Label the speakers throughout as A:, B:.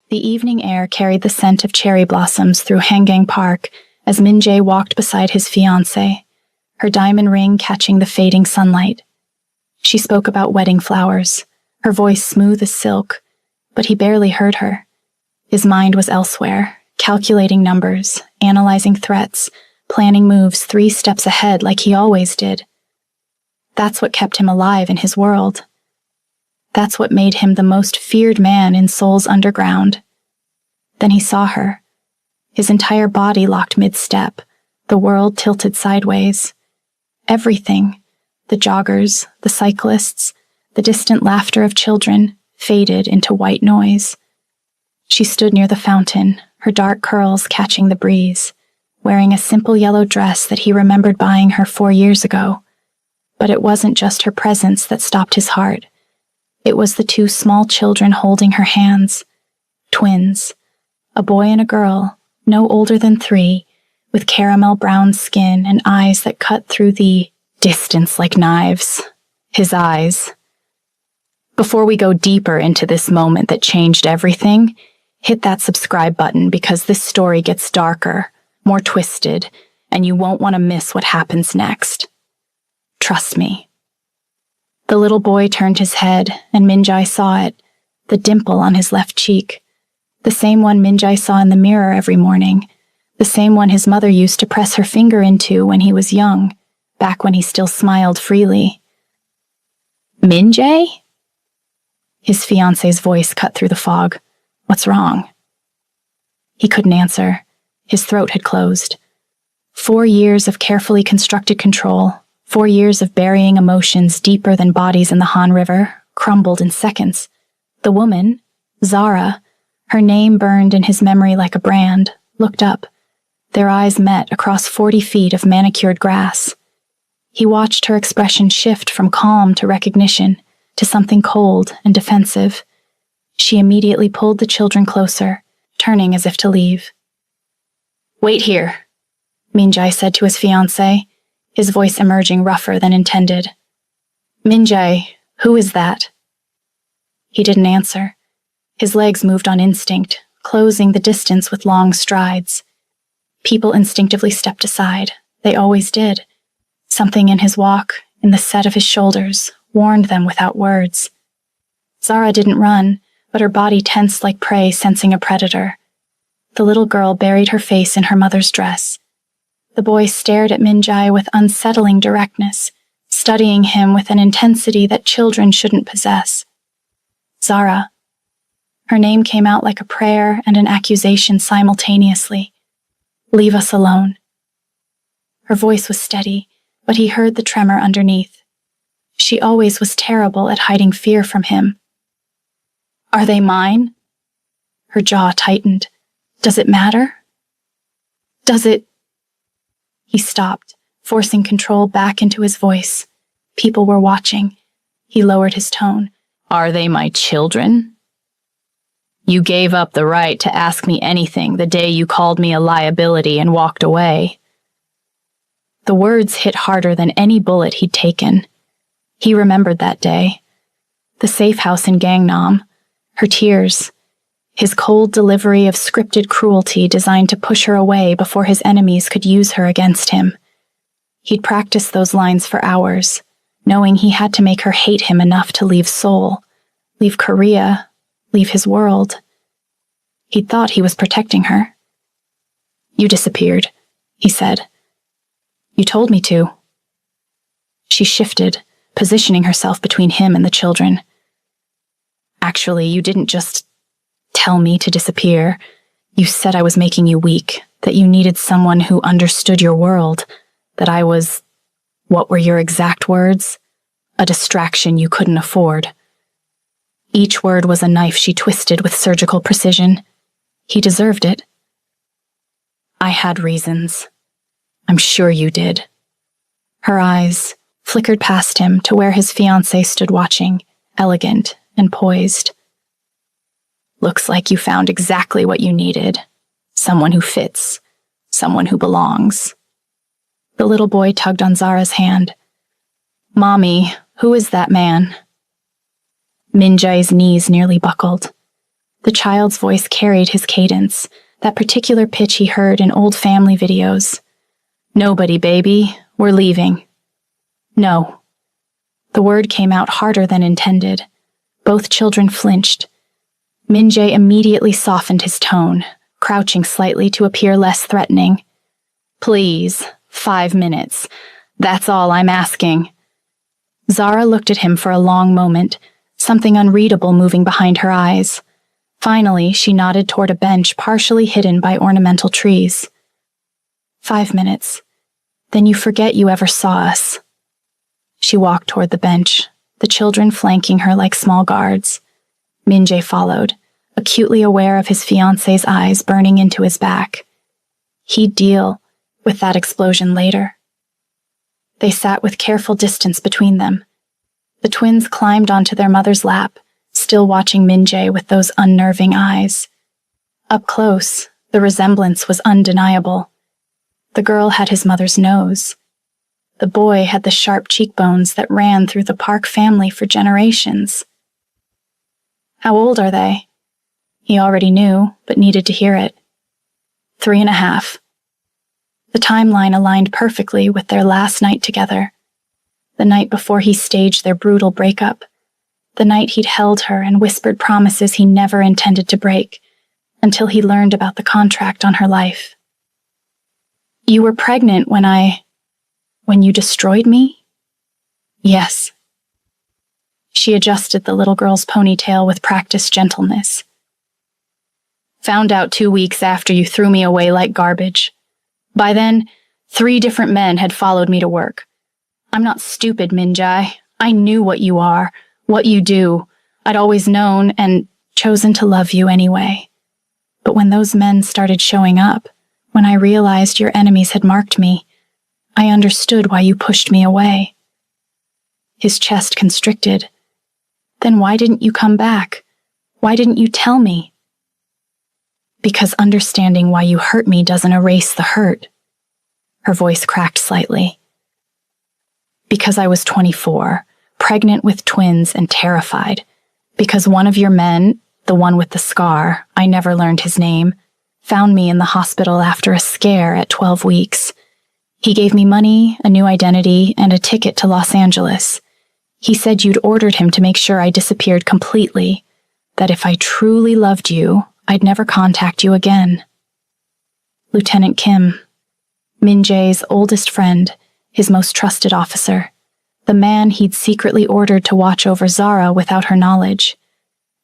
A: The evening air carried the scent of cherry blossoms through Hangang Park as Min-jae walked beside his fiancée, her diamond ring catching the fading sunlight. She spoke about wedding flowers, her voice smooth as silk, but he barely heard her. His mind was elsewhere, calculating numbers, analyzing threats, planning moves 3 steps ahead like he always did. That's what kept him alive in his world. That's what made him the most feared man in Seoul's underground. Then he saw her. His entire body locked mid-step, the world tilted sideways. Everything, the joggers, the cyclists, the distant laughter of children, faded into white noise. She stood near the fountain, her dark curls catching the breeze, wearing a simple yellow dress that he remembered buying her 4 years ago. But it wasn't just her presence that stopped his heart. It was the 2 small children holding her hands. Twins. A boy and a girl, no older than 3, with caramel brown skin and eyes that cut through the distance like knives. His eyes. Before we go deeper into this moment that changed everything, hit that subscribe button because this story gets darker, more twisted, and you won't want to miss what happens next. Trust me. The little boy turned his head, and Min-jae saw it, the dimple on his left cheek. The same one Min-jae saw in the mirror every morning, the same one his mother used to press her finger into when he was young, back when he still smiled freely. Min-jae? His fiancée's voice cut through the fog. What's wrong? He couldn't answer. His throat had closed. 4 years of carefully constructed control, 4 years of burying emotions deeper than bodies in the Han River, crumbled in seconds. The woman, Zara, her name burned in his memory like a brand, looked up. Their eyes met across 40 feet of manicured grass. He watched her expression shift from calm to recognition, to something cold and defensive. She immediately pulled the children closer, turning as if to leave. "Wait here," Min-jae said to his fiancée, his voice emerging rougher than intended. "Min-jae, who is that?" He didn't answer. His legs moved on instinct, closing the distance with long strides. People instinctively stepped aside. They always did. Something in his walk, in the set of his shoulders, warned them without words. Zara didn't run, but her body tensed like prey sensing a predator. The little girl buried her face in her mother's dress. The boy stared at Min-jae with unsettling directness, studying him with an intensity that children shouldn't possess. Zara. Her name came out like a prayer and an accusation simultaneously. "Leave us alone." Her voice was steady, but he heard the tremor underneath. She always was terrible at hiding fear from him. "Are they mine?" Her jaw tightened. "Does it matter? Does it—" He stopped, forcing control back into his voice. People were watching. He lowered his tone. "Are they my children? You gave up the right to ask me anything the day you called me a liability and walked away." The words hit harder than any bullet he'd taken. He remembered that day. The safe house in Gangnam, her tears, his cold delivery of scripted cruelty designed to push her away before his enemies could use her against him. He'd practiced those lines for hours, knowing he had to make her hate him enough to leave Seoul, leave Korea, leave his world. He'd thought he was protecting her. "You disappeared," he said. "You told me to." She shifted, positioning herself between him and the children. "Actually, you didn't just tell me to disappear. You said I was making you weak, that you needed someone who understood your world, that I was, what were your exact words? A distraction you couldn't afford." Each word was a knife she twisted with surgical precision. He deserved it. "I had reasons. I'm sure you did." Her eyes flickered past him to where his fiancée stood watching, elegant and poised. "Looks like you found exactly what you needed. Someone who fits. Someone who belongs." The little boy tugged on Zara's hand. "Mommy, who is that man?" Min-jae's knees nearly buckled. The child's voice carried his cadence, that particular pitch he heard in old family videos. "Nobody, baby. We're leaving." "No." The word came out harder than intended. Both children flinched. Min-jae immediately softened his tone, crouching slightly to appear less threatening. "Please, 5 minutes. That's all I'm asking." Zara looked at him for a long moment, something unreadable moving behind her eyes. Finally, she nodded toward a bench partially hidden by ornamental trees. 5 minutes. Then you forget you ever saw us." She walked toward the bench, the children flanking her like small guards. Min-jae followed, acutely aware of his fiancée's eyes burning into his back. He'd deal with that explosion later. They sat with careful distance between them. The twins climbed onto their mother's lap, still watching Min-jae with those unnerving eyes. Up close, the resemblance was undeniable. The girl had his mother's nose. The boy had the sharp cheekbones that ran through the Park family for generations. "How old are they?" He already knew, but needed to hear it. 3.5. The timeline aligned perfectly with their last night together. The night before he staged their brutal breakup. The night he'd held her and whispered promises he never intended to break, until he learned about the contract on her life. "You were pregnant when you destroyed me?" "Yes." She adjusted the little girl's ponytail with practiced gentleness. "Found out 2 weeks after you threw me away like garbage. By then, 3 different men had followed me to work. I'm not stupid, Min-jae. I knew what you are, what you do. I'd always known and chosen to love you anyway. But when those men started showing up, when I realized your enemies had marked me, I understood why you pushed me away." His chest constricted. "Then why didn't you come back? Why didn't you tell me?" "Because understanding why you hurt me doesn't erase the hurt." Her voice cracked slightly. "Because I was 24, pregnant with twins and terrified. Because one of your men, the one with the scar, I never learned his name, found me in the hospital after a scare at 12 weeks. He gave me money, a new identity, and a ticket to Los Angeles. He said you'd ordered him to make sure I disappeared completely, that if I truly loved you, I'd never contact you again." Lieutenant Kim, Min-jae's oldest friend, his most trusted officer, the man he'd secretly ordered to watch over Zara without her knowledge.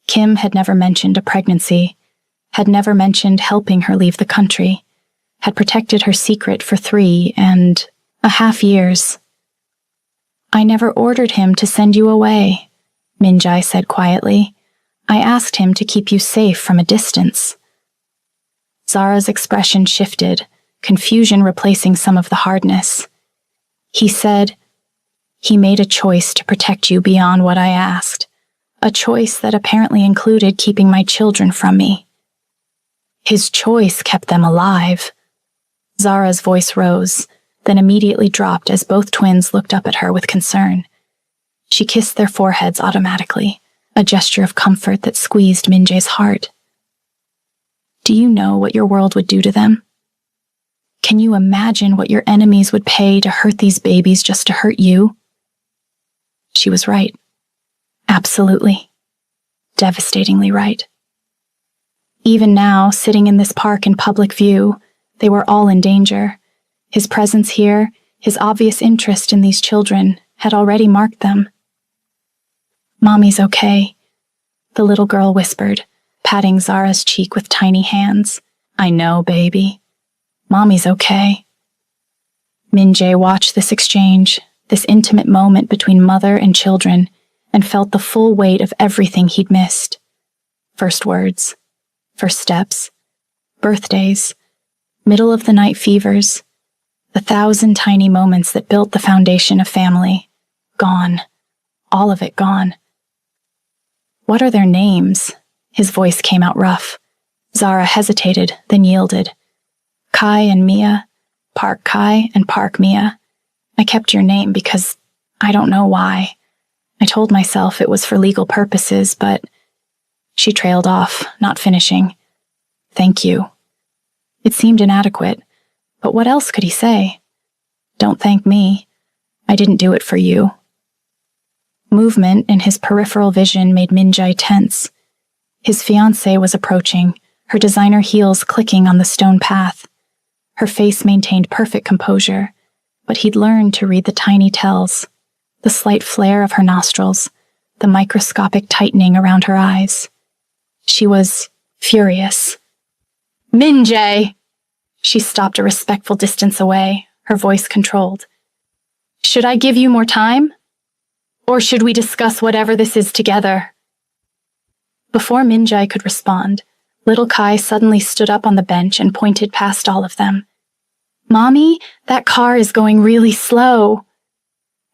A: Kim had never mentioned a pregnancy, had never mentioned helping her leave the country, had protected her secret for 3.5 years. "I never ordered him to send you away," Min-jae said quietly. "I asked him to keep you safe from a distance." Zara's expression shifted, confusion replacing some of the hardness. He said, "He made a choice to protect you beyond what I asked, a choice that apparently included keeping my children from me. His choice kept them alive." Zara's voice rose, then immediately dropped as both twins looked up at her with concern. She kissed their foreheads automatically, a gesture of comfort that squeezed Min-jae's heart. "Do you know what your world would do to them? Can you imagine what your enemies would pay to hurt these babies just to hurt you?" She was right. Absolutely. Devastatingly right. Even now, sitting in this park in public view, they were all in danger. His presence here, his obvious interest in these children, had already marked them. "Mommy's okay," the little girl whispered, patting Zara's cheek with tiny hands. "I know, baby. Mommy's okay." Min-jae watched this exchange, this intimate moment between mother and children, and felt the full weight of everything he'd missed. First words, first steps, birthdays, middle-of-the-night fevers, the 1,000 tiny moments that built the foundation of family. Gone. All of it gone. "What are their names?" His voice came out rough. Zara hesitated, then yielded. "Kai and Mia. Park Kai and Park Mia. I kept your name because I don't know why. I told myself it was for legal purposes, but..." She trailed off, not finishing. Thank you. It seemed inadequate, but what else could he say? Don't thank me. I didn't do it for you. Movement in his peripheral vision made Min-jae tense. His fiancée was approaching, her designer heels clicking on the stone path. Her face maintained perfect composure, but he'd learned to read the tiny tells, the slight flare of her nostrils, the microscopic tightening around her eyes. She was furious. Min-jae! She stopped a respectful distance away, her voice controlled. Should I give you more time? Or should we discuss whatever this is together? Before Min-jae could respond, little Kai suddenly stood up on the bench and pointed past all of them. Mommy, that car is going really slow.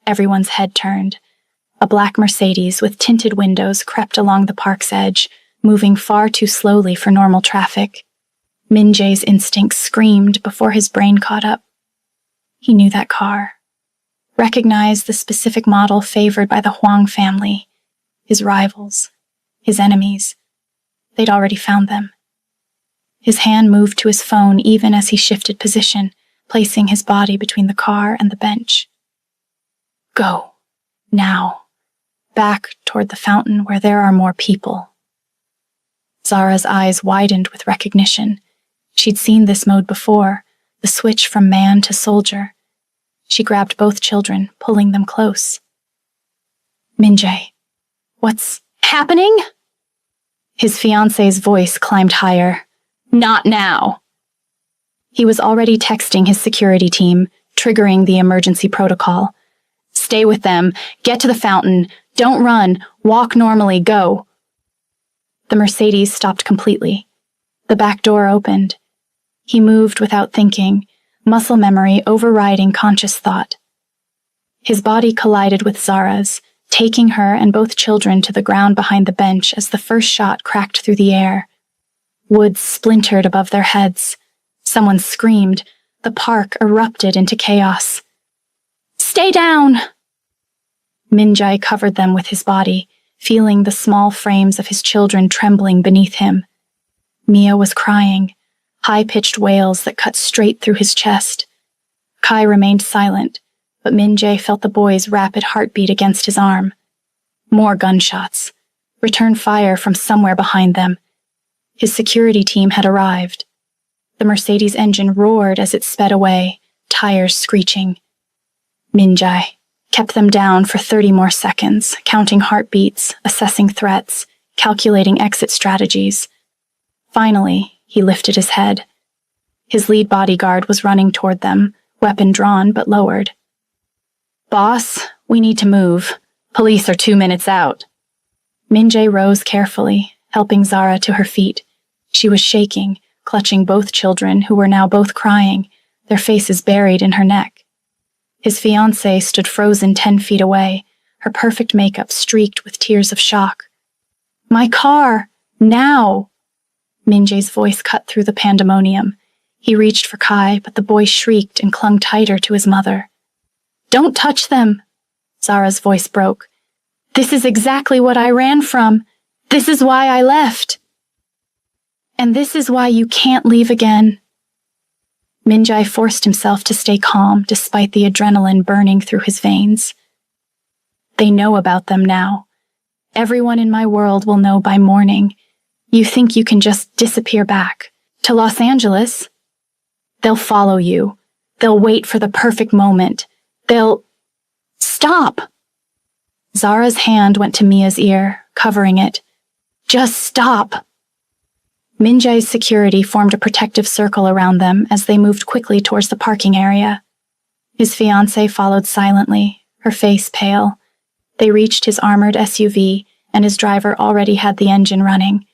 A: Everyone's head turned. A black Mercedes with tinted windows crept along the park's edge, moving far too slowly for normal traffic. Min-jae's instincts screamed before his brain caught up. He knew that car, recognized the specific model favored by the Huang family, his rivals, his enemies. They'd already found them. His hand moved to his phone even as he shifted position, placing his body between the car and the bench. Go. Now. Back toward the fountain where there are more people. Zara's eyes widened with recognition. She'd seen this mode before, the switch from man to soldier. She grabbed both children, pulling them close. Min-jae, what's happening? His fiancée's voice climbed higher. Not now. He was already texting his security team, triggering the emergency protocol. Stay with them. Get to the fountain. Don't run. Walk normally. Go. The Mercedes stopped completely. The back door opened. He moved without thinking, muscle memory overriding conscious thought. His body collided with Zara's, taking her and both children to the ground behind the bench as the first shot cracked through the air. Wood splintered above their heads. Someone screamed. The park erupted into chaos. Stay down! Min-jae covered them with his body, feeling the small frames of his children trembling beneath him. Mia was crying, high-pitched wails that cut straight through his chest. Kai remained silent, but Min-jae felt the boy's rapid heartbeat against his arm. More gunshots. Return fire from somewhere behind them. His security team had arrived. The Mercedes engine roared as it sped away, tires screeching. Min-jae kept them down for 30 more seconds, counting heartbeats, assessing threats, calculating exit strategies. Finally, he lifted his head. His lead bodyguard was running toward them, weapon drawn but lowered. Boss, we need to move. Police are 2 minutes out. Min-jae rose carefully, helping Zara to her feet. She was shaking, clutching both children, who were now both crying, their faces buried in her neck. His fiancée stood frozen 10 feet away, her perfect makeup streaked with tears of shock. My car! Now! Min-jae's voice cut through the pandemonium. He reached for Kai, but the boy shrieked and clung tighter to his mother. Don't touch them! Zara's voice broke. This is exactly what I ran from. This is why I left. And this is why you can't leave again. Min-jae forced himself to stay calm despite the adrenaline burning through his veins. They know about them now. Everyone in my world will know by morning. You think you can just disappear back to Los Angeles? They'll follow you. They'll wait for the perfect moment. They'll... Stop! Zara's hand went to Mia's ear, covering it. Just stop! Min-jae's security formed a protective circle around them as they moved quickly towards the parking area. His fiancée followed silently, her face pale. They reached his armored SUV, and his driver already had the engine running.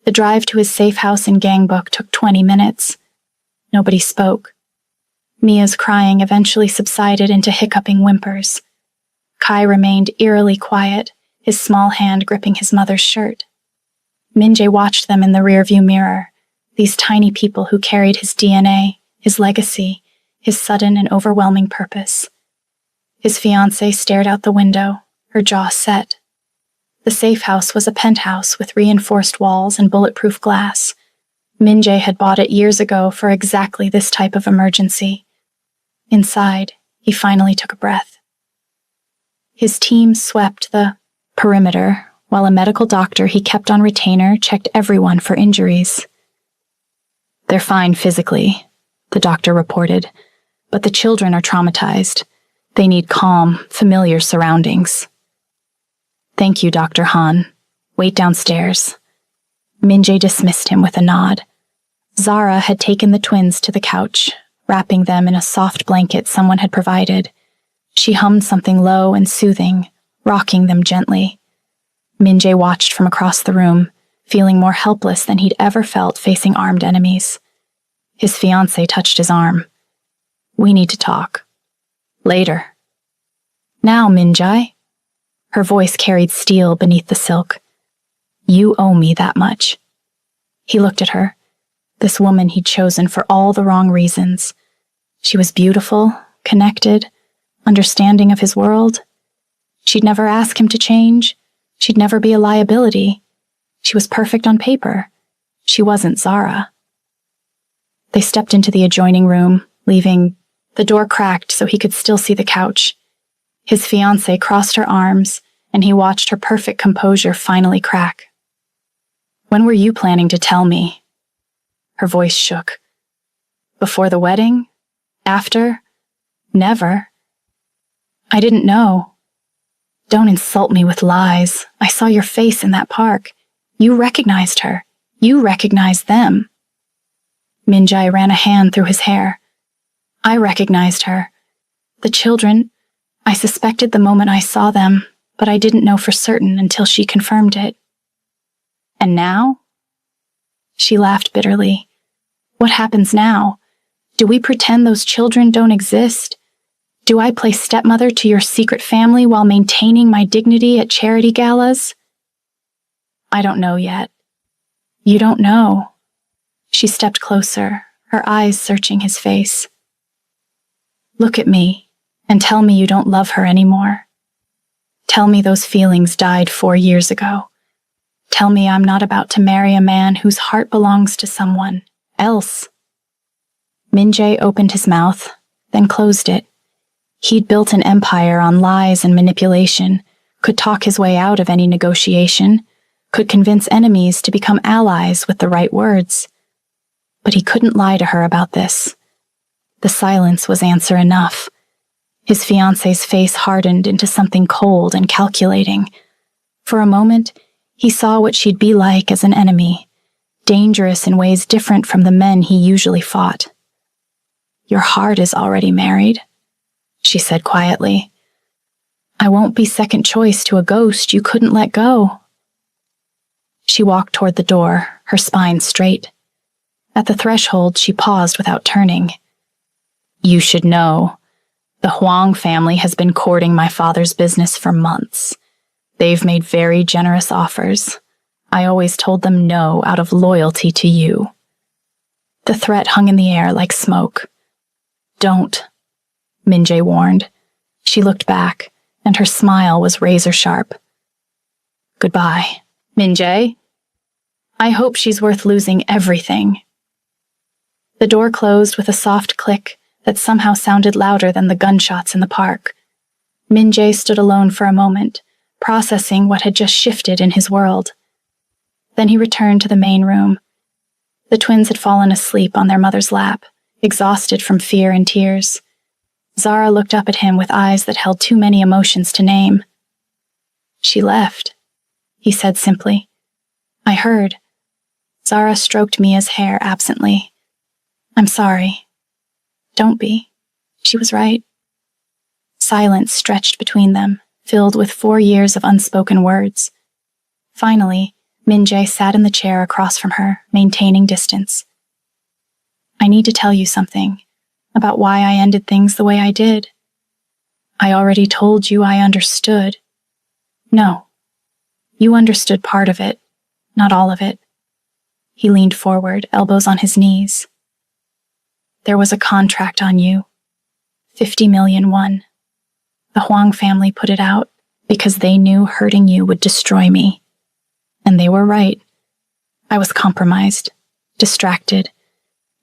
A: The drive to his safe house in Gangbuk took 20 minutes. Nobody spoke. Mia's crying eventually subsided into hiccuping whimpers. Kai remained eerily quiet, his small hand gripping his mother's shirt. Min-jae watched them in the rearview mirror, these tiny people who carried his DNA, his legacy, his sudden and overwhelming purpose. His fiancée stared out the window, her jaw set. The safe house was a penthouse with reinforced walls and bulletproof glass. Min-jae had bought it years ago for exactly this type of emergency. Inside, he finally took a breath. His team swept the perimeter, while a medical doctor he kept on retainer checked everyone for injuries. "They're fine physically," the doctor reported, "but the children are traumatized. They need calm, familiar surroundings." "Thank you, Dr. Han. Wait downstairs." Min-jae dismissed him with a nod. Zara had taken the twins to the couch, wrapping them in a soft blanket someone had provided. She hummed something low and soothing, rocking them gently. Min-jae watched from across the room, feeling more helpless than he'd ever felt facing armed enemies. His fiancée touched his arm. "We need to talk. Later." "Now, Min-jae." Her voice carried steel beneath the silk. "You owe me that much." He looked at her, this woman he'd chosen for all the wrong reasons. She was beautiful, connected, understanding of his world. She'd never ask him to change. She'd never be a liability. She was perfect on paper. She wasn't Zara. They stepped into the adjoining room, leaving the door cracked so he could still see the couch. His fiancée crossed her arms, and he watched her perfect composure finally crack. "When were you planning to tell me?" Her voice shook. "Before the wedding? After? Never. I didn't know." "Don't insult me with lies. I saw your face in that park. You recognized her. You recognized them." Min-jae ran a hand through his hair. "I recognized her. The children, I suspected the moment I saw them, but I didn't know for certain until she confirmed it." "And now?" She laughed bitterly. "What happens now? Do we pretend those children don't exist? Do I play stepmother to your secret family while maintaining my dignity at charity galas?" "I don't know yet." "You don't know." She stepped closer, her eyes searching his face. "Look at me and tell me you don't love her anymore. Tell me those feelings died 4 years ago. Tell me I'm not about to marry a man whose heart belongs to someone else." Min-jae opened his mouth, then closed it. He'd built an empire on lies and manipulation, could talk his way out of any negotiation, could convince enemies to become allies with the right words. But he couldn't lie to her about this. The silence was answer enough. His fiancée's face hardened into something cold and calculating. For a moment, he saw what she'd be like as an enemy, dangerous in ways different from the men he usually fought. "Your heart is already married," she said quietly. "I won't be second choice to a ghost you couldn't let go." She walked toward the door, her spine straight. At the threshold, she paused without turning. "You should know. The Huang family has been courting my father's business for months. They've made very generous offers. I always told them no out of loyalty to you." The threat hung in the air like smoke. "Don't," Min-jae warned. She looked back, and her smile was razor-sharp. "Goodbye, Min-jae. I hope she's worth losing everything." The door closed with a soft click that somehow sounded louder than the gunshots in the park. Min-jae stood alone for a moment, processing what had just shifted in his world. Then he returned to the main room. The twins had fallen asleep on their mother's lap, exhausted from fear and tears. Zara looked up at him with eyes that held too many emotions to name. "She left," he said simply. "I heard." Zara stroked Mia's hair absently. "I'm sorry." "Don't be. She was right." Silence stretched between them, filled with 4 years of unspoken words. Finally, Min-jae sat in the chair across from her, maintaining distance. "I need to tell you something about why I ended things the way I did. I already told you I understood." "No. You understood part of it, not all of it." He leaned forward, elbows on his knees. "There was a contract on you. 50 million won. The Huang family put it out. because they knew hurting you would destroy me. And they were right. I was compromised, distracted,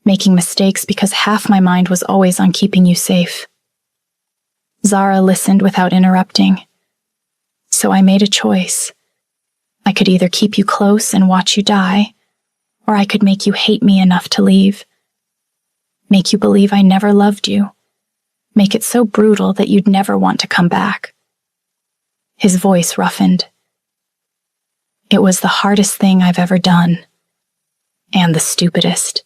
A: making mistakes because half my mind was always on keeping you safe. Zara listened without interrupting. So I made a choice. I could either keep you close and watch you die, or I could make you hate me enough to leave. Make you believe I never loved you. Make it so brutal that you'd never want to come back. His voice roughened. It was the hardest thing I've ever done. And the stupidest.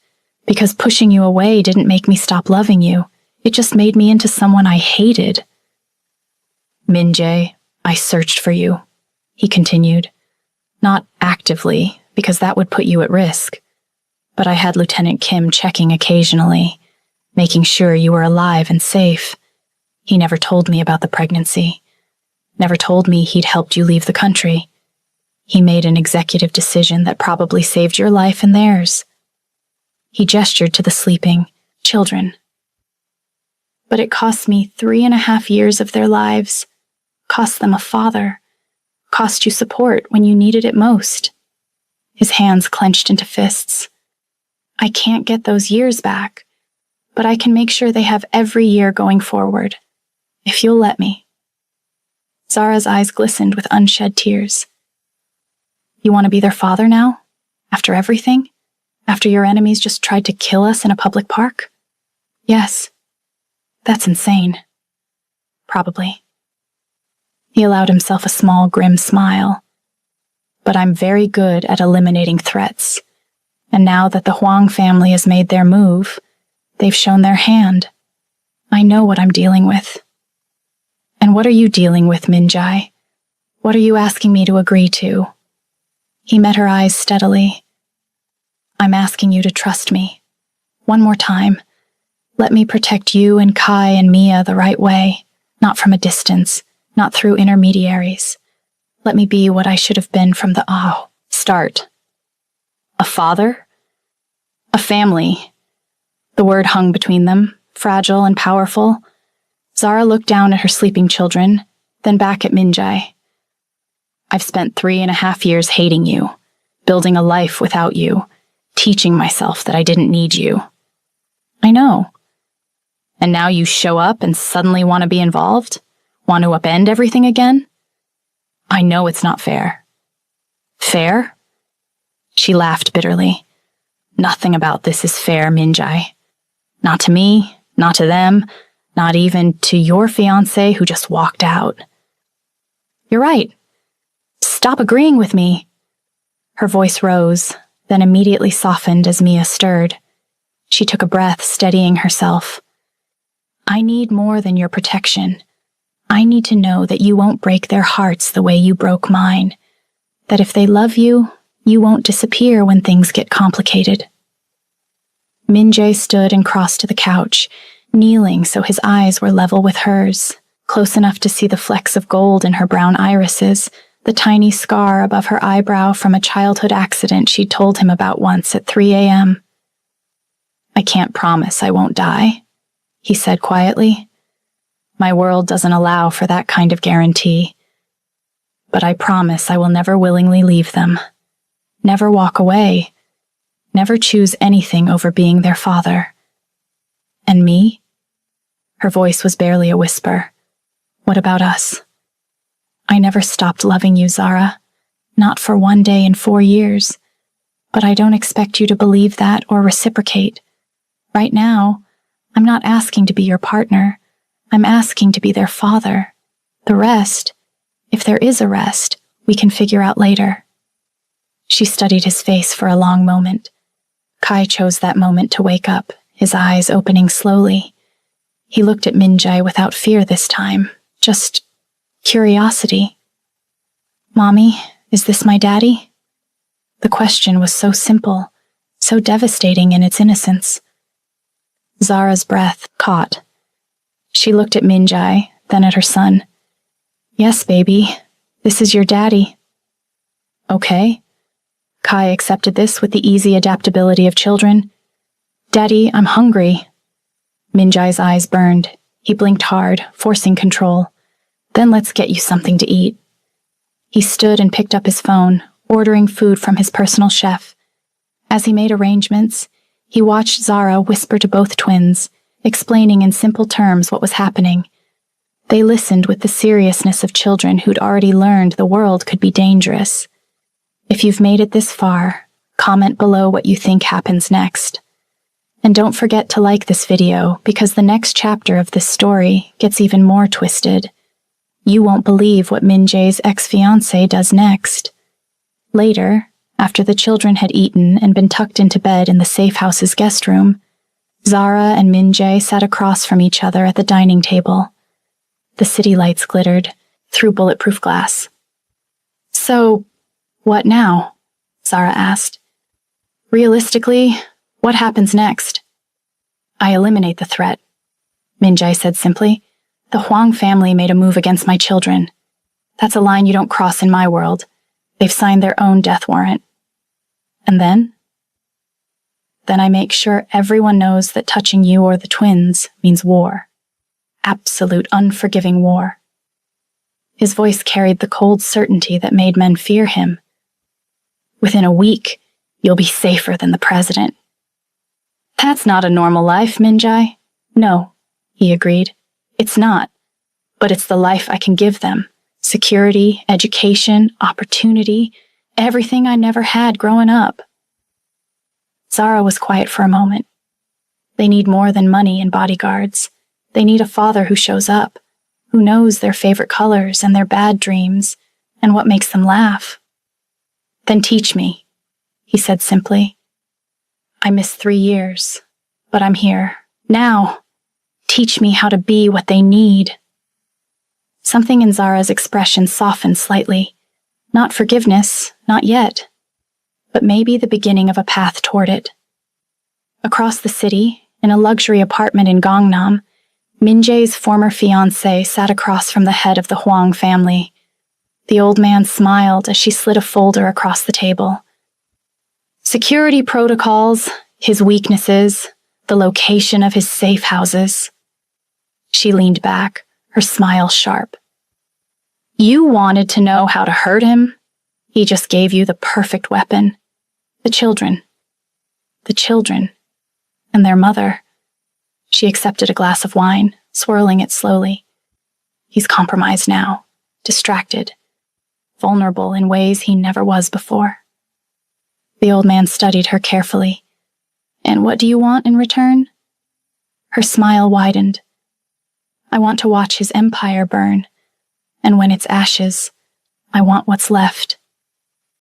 A: Because pushing you away didn't make me stop loving you. It just made me into someone I hated. Min-jae, I searched for you, he continued. Not actively, because that would put you at risk. But I had Lieutenant Kim checking occasionally, making sure you were alive and safe. He never told me about the pregnancy. Never told me he'd helped you leave the country. He made an executive decision that probably saved your life and theirs. He gestured to the sleeping children. But it cost me 3.5 years of their lives. Cost them a father. Cost you support when you needed it most. His hands clenched into fists. I can't get those years back, but I can make sure they have every year going forward, if you'll let me. Zara's eyes glistened with unshed tears. You want to be their father now? After everything? After your enemies just tried to kill us in a public park? Yes. That's insane. Probably. He allowed himself a small, grim smile. But I'm very good at eliminating threats. And now that the Huang family has made their move, they've shown their hand. I know what I'm dealing with. And what are you dealing with, Min-jae? What are you asking me to agree to? He met her eyes steadily. I'm asking you to trust me. One more time. Let me protect you and Kai and Mia the right way, not from a distance, not through intermediaries. Let me be what I should have been from the start. A father? A family. The word hung between them, fragile and powerful. Zara looked down at her sleeping children, then back at Min-jae. I've spent 3.5 years hating you, building a life without you, teaching myself that I didn't need you. I know. And now you show up and suddenly want to be involved? Want to upend everything again? I know it's not fair. Fair? She laughed bitterly. Nothing about this is fair, Min-jae. Not to me, not to them, not even to your fiancé who just walked out. You're right. Stop agreeing with me. Her voice rose, then immediately softened as Mia stirred. She took a breath, steadying herself. I need more than your protection. I need to know that you won't break their hearts the way you broke mine. That if they love you, you won't disappear when things get complicated. Min-jae stood and crossed to the couch, kneeling so his eyes were level with hers, close enough to see the flecks of gold in her brown irises, the tiny scar above her eyebrow from a childhood accident she'd told him about once at 3 a.m. I can't promise I won't die, he said quietly. My world doesn't allow for that kind of guarantee. But I promise I will never willingly leave them. Never walk away. Never choose anything over being their father. And me? Her voice was barely a whisper. What about us? I never stopped loving you, Zara. Not for one day in 4 years. But I don't expect you to believe that or reciprocate. Right now, I'm not asking to be your partner. I'm asking to be their father. The rest, if there is a rest, we can figure out later. She studied his face for a long moment. Kai chose that moment to wake up, his eyes opening slowly. He looked at Min-jae without fear this time, just curiosity. Mommy, is this my daddy? The question was so simple, so devastating in its innocence. Zara's breath caught. She looked at Min-jae, then at her son. Yes, baby, this is your daddy. Okay. Kai accepted this with the easy adaptability of children. Daddy, I'm hungry. Min-jae's eyes burned. He blinked hard, forcing control. Then let's get you something to eat. He stood and picked up his phone, ordering food from his personal chef. As he made arrangements, he watched Zara whisper to both twins, explaining in simple terms what was happening. They listened with the seriousness of children who'd already learned the world could be dangerous. If you've made it this far, comment below what you think happens next. And don't forget to like this video because the next chapter of this story gets even more twisted. You won't believe what Min-jae's ex-fiancé does next. Later, after the children had eaten and been tucked into bed in the safe house's guest room, Zara and Min-jae sat across from each other at the dining table. The city lights glittered through bulletproof glass. So, what now? Zara asked. Realistically, what happens next? I eliminate the threat, Min-jae said simply. The Huang family made a move against my children. That's a line you don't cross in my world. They've signed their own death warrant. And then? Then I make sure everyone knows that touching you or the twins means war. Absolute unforgiving war. His voice carried the cold certainty that made men fear him. Within a week, you'll be safer than the president. That's not a normal life, Min-jae. No, he agreed. It's not. But it's the life I can give them. Security, education, opportunity, everything I never had growing up. Zara was quiet for a moment. They need more than money and bodyguards. They need a father who shows up, who knows their favorite colors and their bad dreams, and what makes them laugh. Then teach me, he said simply. I missed 3 years, but I'm here, now. Teach me how to be what they need. Something in Zara's expression softened slightly. Not forgiveness, not yet, but maybe the beginning of a path toward it. Across the city, in a luxury apartment in Gangnam, Min-jae's former fiancé sat across from the head of the Huang family. The old man smiled as she slid a folder across the table. Security protocols, his weaknesses, the location of his safe houses. She leaned back, her smile sharp. You wanted to know how to hurt him? He just gave you the perfect weapon. The children. The children. And their mother. She accepted a glass of wine, swirling it slowly. He's compromised now, distracted, vulnerable in ways he never was before. The old man studied her carefully. And what do you want in return? Her smile widened. I want to watch his empire burn, and when it's ashes, I want what's left.